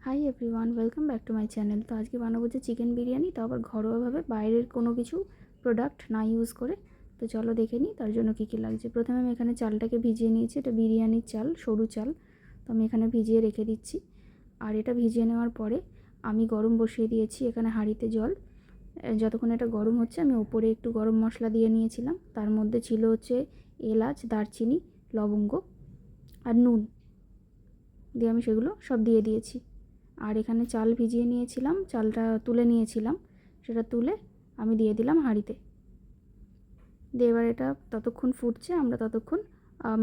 Hi everyone, welcome back to my channel. তো আজকে বানাবো যে চিকেন বিরিয়ানি, তো আবার ঘরোয়াভাবে, বাইরের কোনো কিছু প্রোডাক্ট না ইউজ করে। তো চলো দেখে নিই তার জন্য কী কী লাগছে। প্রথমে আমি এখানে চালটাকে ভিজিয়ে নিয়েছি। এটা বিরিয়ানির চাল, সরু চাল। তো আমি এখানে ভিজিয়ে রেখে দিচ্ছি। আর এটা ভিজিয়ে নেওয়ার পরে আমি গরম বসিয়ে দিয়েছি এখানে হাঁড়িতে জল। যতক্ষণ এটা গরম হচ্ছে আমি ওপরে একটু গরম মশলা দিয়ে নিয়েছিলাম। তার মধ্যে ছিল হচ্ছে এলাচ, দারচিনি, লবঙ্গ আর নুন দিয়ে আমি সেগুলো সব দিয়ে দিয়েছি। আর এখানে চাল ভিজিয়ে নিয়েছিলাম, চালটা তুলে নিয়েছিলাম, সেটা তুলে আমি দিয়ে দিলাম হাঁড়িতে। দিয়ে এবার এটা ততক্ষণ ফুটছে, আমরা ততক্ষণ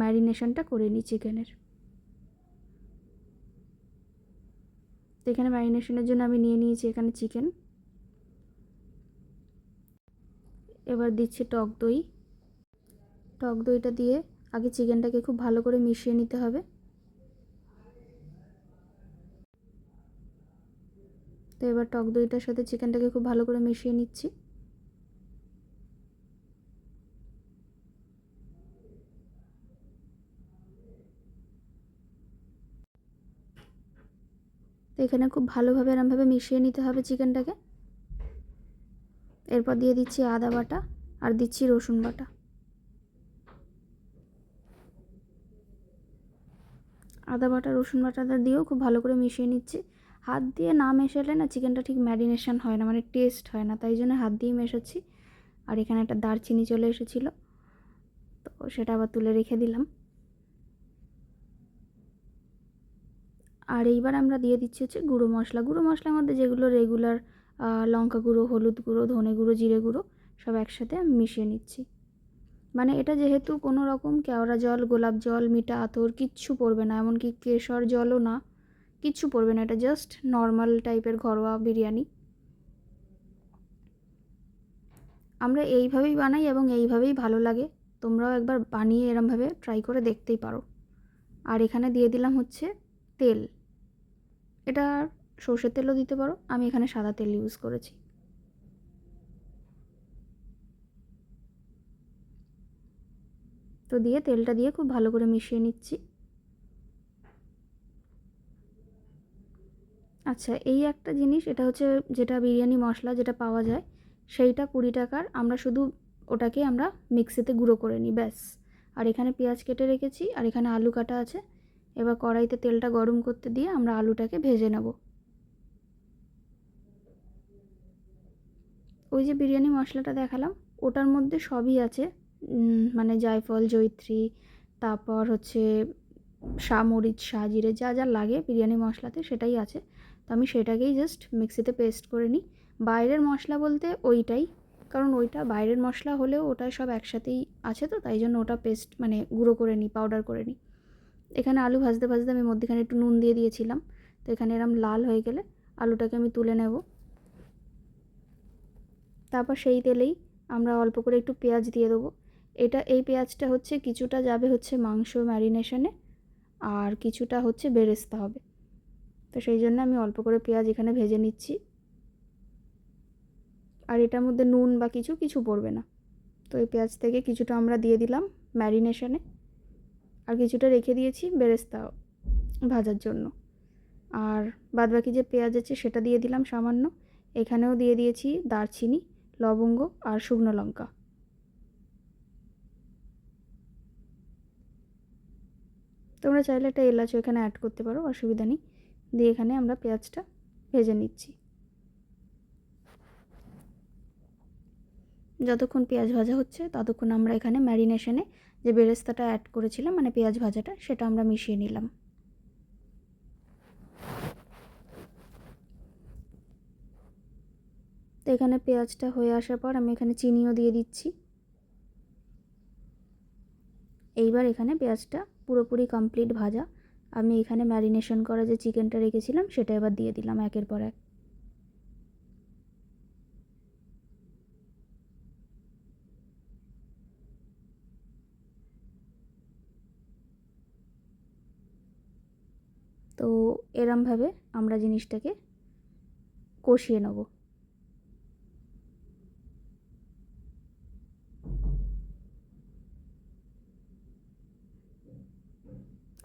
ম্যারিনেশনটা করে নিই চিকেনের। তো এখানে ম্যারিনেশনের জন্য আমি নিয়ে নিয়েছি এখানে চিকেন। এবার দিচ্ছি টক দই। টক দইটা দিয়ে আগে চিকেনটাকে খুব ভালো করে মিশিয়ে নিতে হবে। তো এবার টক দইটার সাথে চিকেনটাকে খুব ভালো করে মিশিয়ে নিচ্ছি। তো এখানে খুব ভালোভাবে এরমভাবে মিশিয়ে নিতে হবে চিকেনটাকে। এরপর দিয়ে দিচ্ছি আদা বাটা আর দিচ্ছি রসুন বাটা। আদা বাটা রসুন বাটাটা দিয়েও খুব ভালো করে মিশিয়ে নিচ্ছি। হাত দিয়ে না মেশালে না চিকেনটা ঠিক ম্যারিনেশন হয় না, মানে টেস্ট হয় না, তাই জন্য হাত দিয়ে মেশাচ্ছি। আর এখানে একটা দারচিনি চলে এসেছিলো, তো সেটা আবার তুলে রেখে দিলাম। আর এইবার আমরা দিয়ে দিচ্ছি হচ্ছে গুঁড়ো মশলা। গুঁড়ো মশলার মধ্যে যেগুলো রেগুলার, লঙ্কা গুঁড়ো, হলুদ গুঁড়ো, ধনে গুঁড়ো, জিরে গুঁড়ো সব একসাথে আমি মিশিয়ে নিচ্ছি। মানে এটা যেহেতু কোনো রকম কেওড়া জল, গোলাপ জল, মিঠা আতর কিচ্ছু পড়বে না, এমনকি কেশর জলও না, কিচ্ছু পড়বে না। এটা জাস্ট নর্মাল টাইপের ঘরোয়া বিরিয়ানি। আমরা এইভাবেই বানাই এবং এইভাবেই ভালো লাগে। তোমরাও একবার বানিয়ে এরমভাবে ট্রাই করে দেখতেই পারো। আর এখানে দিয়ে দিলাম হচ্ছে তেল। এটা সর্ষের তেলও দিতে পারো, আমি এখানে সাদা তেল ইউজ করেছি। তো দিয়ে তেলটা দিয়ে খুব ভালো করে মিশিয়ে নিচ্ছি। আচ্ছা, এই একটা জিনিস, এটা হচ্ছে যেটা বিরিয়ানি মশলা যেটা পাওয়া যায়, সেইটা 20 টাকার। আমরা শুধু ওটাকে আমরা মিক্সিতে গুঁড়ো করে নিই, ব্যাস। আর এখানে পেঁয়াজ কেটে রেখেছি, আর এখানে আলু কাটা আছে। এবার কড়াইতে তেলটা গরম করতে দিয়ে আমরা আলুটাকে ভেজে নেব। ওই যে বিরিয়ানি মশলাটা দেখালাম, ওটার মধ্যে সবই আছে, মানে জায়ফল, জয়িত্রী, তারপর হচ্ছে মরিচ, জিরে, যা যা লাগে বিরিয়ানি মশলাতে সেটাই আছে। তো আমি সেটাকেই জাস্ট মিক্সিতে পেস্ট করে নিই। বাইরের মশলা বলতে ওইটাই, কারণ ওইটা বাইরের মশলা হলেও ওটা সব একসাথেই আছে, তো তাই জন্য ওটা পেস্ট মানে গুঁড়ো করে নিই, পাউডার করে নিই। এখানে আলু ভাজতে ভাজতে আমি মধ্যেখানে একটু নুন দিয়ে দিয়েছিলাম। তো এখানে এরম লাল হয়ে গেলে আলুটাকে আমি তুলে নেব। তারপর সেই তেলেই আমরা অল্প করে একটু পেঁয়াজ দিয়ে দেবো। এই পেঁয়াজটা হচ্ছে কিছুটা যাবে হচ্ছে মাংস ম্যারিনেশনে, আর কিছুটা হচ্ছে বেরেস্তা হবে। তো সেই জন্য আমি অল্প করে পেঁয়াজ এখানে ভেজে নিচ্ছি। আর এটার মধ্যে নুন বা কিছু পড়বে না। তো এই পেঁয়াজ থেকে কিছুটা আমরা দিয়ে দিলাম ম্যারিনেশনে, আর কিছুটা রেখে দিয়েছি বেরেস্তা ভাজার জন্য। আর বাদবাকি যে পেঁয়াজ আছে সেটা দিয়ে দিলাম সামান্য। এখানেও দিয়ে দিয়েছি দারচিনি, লবঙ্গ আর শুকনো লঙ্কা। তোমরা চাইলে একটা এলাচও এখানে অ্যাড করতে পারো, অসুবিধা নেই। দিয়ে এখানে আমরা পেঁয়াজটা ভেজে নিচ্ছি। যতক্ষণ পেঁয়াজ ভাজা হচ্ছে ততক্ষণ আমরা এখানে ম্যারিনেশনে যে বেরেস্তাটা অ্যাড করেছিলাম, মানে পেঁয়াজ ভাজাটা, সেটা আমরা মিশিয়ে নিলাম। তো এখানে পেঁয়াজটা হয়ে আসার পর আমি এখানে চিনিও দিয়ে দিচ্ছি। এইবার এখানে পেঁয়াজটা পুরোপুরি কমপ্লিট ভাজা। আমি এখানে ম্যারিনেশন করা যে চিকেনটা রেখেছিলাম সেটা এবার দিয়ে দিলাম একের পর এক। তো এরমভাবে আমরা জিনিসটাকে কষিয়ে নেব।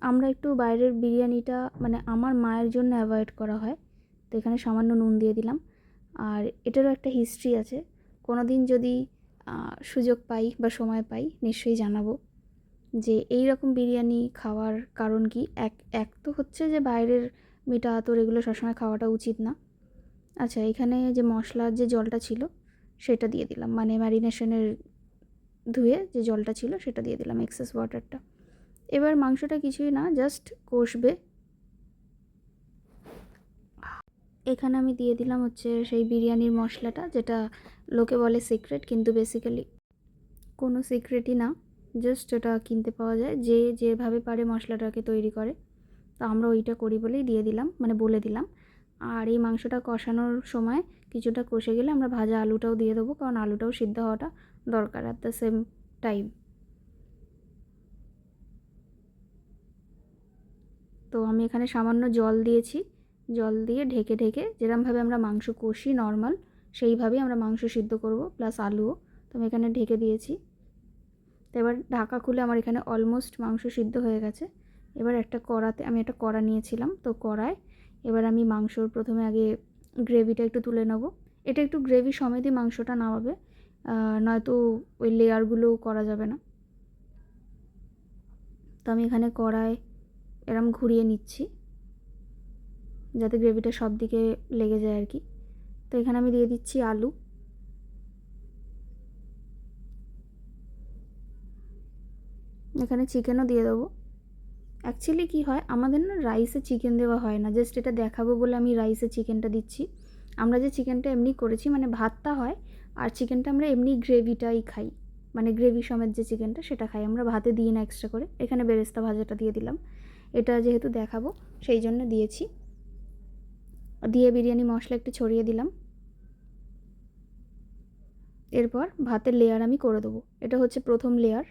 আমরা একটু বাইরের বিরিয়ানিটা মানে আমার মায়ের জন্য অ্যাভয়েড করা হয়, তো এখানে সামান্য নুন দিয়ে দিলাম। আর এটারও একটা হিস্ট্রি আছে, কোনো দিন যদি সুযোগ পাই বা সময় পাই নিশ্চয়ই জানাবো যে এই রকম বিরিয়ানি খাওয়ার কারণ কি। এক তো হচ্ছে যে বাইরের মিঠা আতর এগুলো সবসময় খাওয়াটা উচিত না। আচ্ছা, এখানে যে মশলার যে জলটা ছিল সেটা দিয়ে দিলাম, মানে ম্যারিনেশনের ধুয়ে যে জলটা ছিল সেটা দিয়ে দিলাম, এক্সেস ওয়াটারটা। এবার মাংসটা কিছুই না, জাস্ট কষবে। এখানে আমি দিয়ে দিলাম হচ্ছে সেই বিরিয়ানির মশলাটা, যেটা লোকে বলে সিক্রেট, কিন্তু বেসিক্যালি কোনো সিক্রেটই না, জাস্ট ওটা কিনতে পাওয়া যায়, যে যেভাবে পারে মশলাটাকে তৈরি করে। তো আমরা ওইটা করি বলেই দিয়ে দিলাম, মানে বলে দিলাম। আর এই মাংসটা কষানোর সময় কিছুটা কষে গেলে আমরা ভাজা আলুটাও দিয়ে দেবো, কারণ আলুটাও সিদ্ধ হওয়াটা দরকার অ্যাট দ্য সেম টাইম। তো আমি এখানে সামান্য জল দিয়েছি, জল দিয়ে ঢেকে ঢেকে যেরমভাবে আমরা মাংস কষি নর্মাল, সেইভাবেই আমরা মাংস সিদ্ধ করব, প্লাস আলুও। তো আমি এখানে ঢেকে দিয়েছি। তো এবার ঢাকা খুলে আমার এখানে অলমোস্ট মাংস সিদ্ধ হয়ে গেছে। এবার একটা কড়াতে, আমি একটা কড়া নিয়েছিলাম, তো কড়ায় এবার আমি মাংসর প্রথমে আগে গ্রেভিটা একটু তুলে নেব। এটা একটু গ্রেভি সমেতই মাংসটা নামাবে, নয়তো ওই লেয়ারগুলো করা যাবে না। তো আমি এখানে কড়ায় এরম ঘুরিয়ে নিচ্ছি যাতে গ্রেভিটা সব দিকে লেগে যায় আর কি। তো এখানে আমি দিয়ে দিচ্ছি আলু। এখানে চিকেনও দিয়ে দেবো। অ্যাকচুয়ালি কী হয়, আমাদের না রাইসে চিকেন দেওয়া হয় না, জাস্ট এটা দেখাবো বলে আমি রাইসে চিকেনটা দিচ্ছি। আমরা যে চিকেনটা এমনি করেছি, মানে ভাতটা হয়, আর চিকেনটা আমরা এমনি গ্রেভিটাই খাই, মানে গ্রেভি সমেত যে চিকেনটা সেটা খাই আমরা, ভাতে দিই না এক্সট্রা করে। এখানে বেরেস্তা ভাজাটা দিয়ে দিলাম, এটা যেহেতু দেখাবো সেই জন্য দিয়েছি। দিয়ে বিরিয়ানি মশলা একটু ছড়িয়ে দিলাম। এরপর ভাতের লেয়ার আমি করে দেবো, এটা হচ্ছে প্রথম লেয়ার।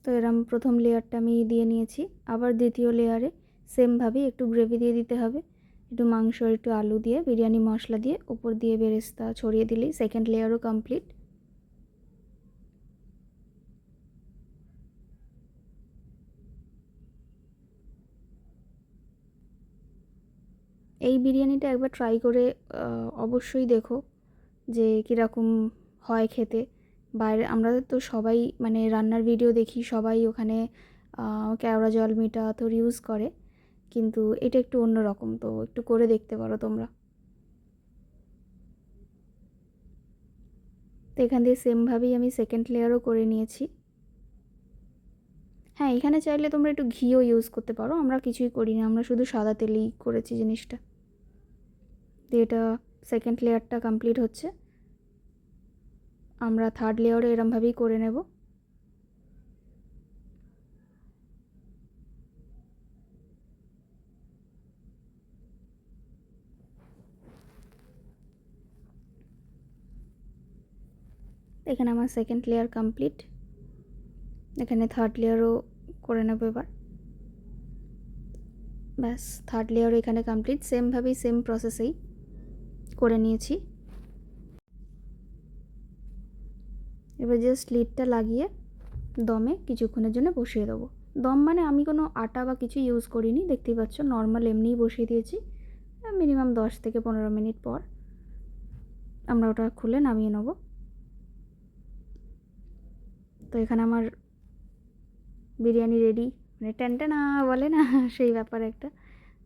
তো এরম প্রথম লেয়ারটা আমি দিয়ে নিয়েছি। আবার দ্বিতীয় লেয়ারে সেমভাবেই একটু গ্রেভি দিয়ে দিতে হবে, একটু মাংস আর একটু আলু দিয়ে বিরিয়ানি মশলা দিয়ে ওপর দিয়ে বেরেস্তা ছড়িয়ে দিলেই সেকেন্ড লেয়ারও কমপ্লিট। এই বিরিয়ানিটা একবার ট্রাই করে অবশ্যই দেখো যে কীরকম হয় খেতে। বাইরে আমরা তো সবাই মানে রান্নার ভিডিও দেখি, সবাই ওখানে কেওড়া জল মিঠা আতর ইউজ করে, কিন্তু এটা একটু অন্যরকম, তো একটু করে দেখতে পারো তোমরা। তো এখান দিয়ে সেমভাবেই আমি সেকেন্ড লেয়ারও করে নিয়েছি। হ্যাঁ, এখানে চাইলে তোমরা একটু ঘিও ইউজ করতে পারো, আমরা কিছুই করি না, আমরা শুধু সাদা তেলেই করেছি জিনিসটা। দিয়ে এটা সেকেন্ড লেয়ারটা কমপ্লিট হচ্ছে, আমরা থার্ড লেয়ারে এরমভাবেই করে নেব। এখানে আমার সেকেন্ড লেয়ার কমপ্লিট, এখানে থার্ড লেয়ারও করে নেব এবার। ব্যাস, থার্ড লেয়ারও এখানে কমপ্লিট, সেমভাবেই সেম প্রসেসেই করে নিয়েছি। এবার জাস্ট লিডটা লাগিয়ে দমে কিছুক্ষণের জন্য বসিয়ে দেবো। দম মানে আমি কোনো আটা বা কিছু ইউজ করিনি, দেখতেই পাচ্ছ নর্মাল এমনিই বসিয়ে দিয়েছি। মিনিমাম 10 থেকে 15 মিনিট পর আমরা ওটা খুলে নামিয়ে নেব। তো এখানে আমার বিরিয়ানি রেডি, মানে টেনটেনা বলে না সেই ব্যাপার একটা।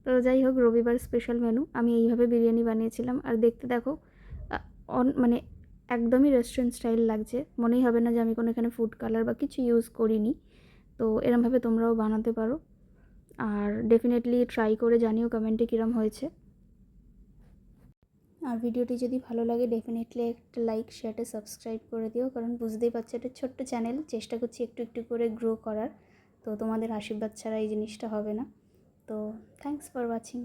তো যাই হোক, রবিবার স্পেশাল মেনু, আমি এইভাবে বিরিয়ানি বানিয়েছিলাম। আর দেখতে দেখো মানে একদমই রেস্টুরেন্ট স্টাইল লাগছে, মনেই হবে না যে আমি কোনো এখানে ফুড কালার বা কিছু ইউজ করিনি। তো এরমভাবে তোমরাও বানাতে পারো, আর ডেফিনেটলি ট্রাই করে জানিও কমেন্টে কীরম হয়েছে। আর ভিডিওটি যদি ভালো লাগে ডেফিনেটলি একটা লাইক শেয়ারটা সাবস্ক্রাইব করে দিও, কারণ বুঝতেই পারছো এটা ছোট্ট চ্যানেল, চেষ্টা করছি একটু একটু করে গ্রো করার। তো তোমাদের আশীর্বাদ ছাড়া এই জিনিসটা হবে না। তো থ্যাঙ্কস ফর ওয়াচিং।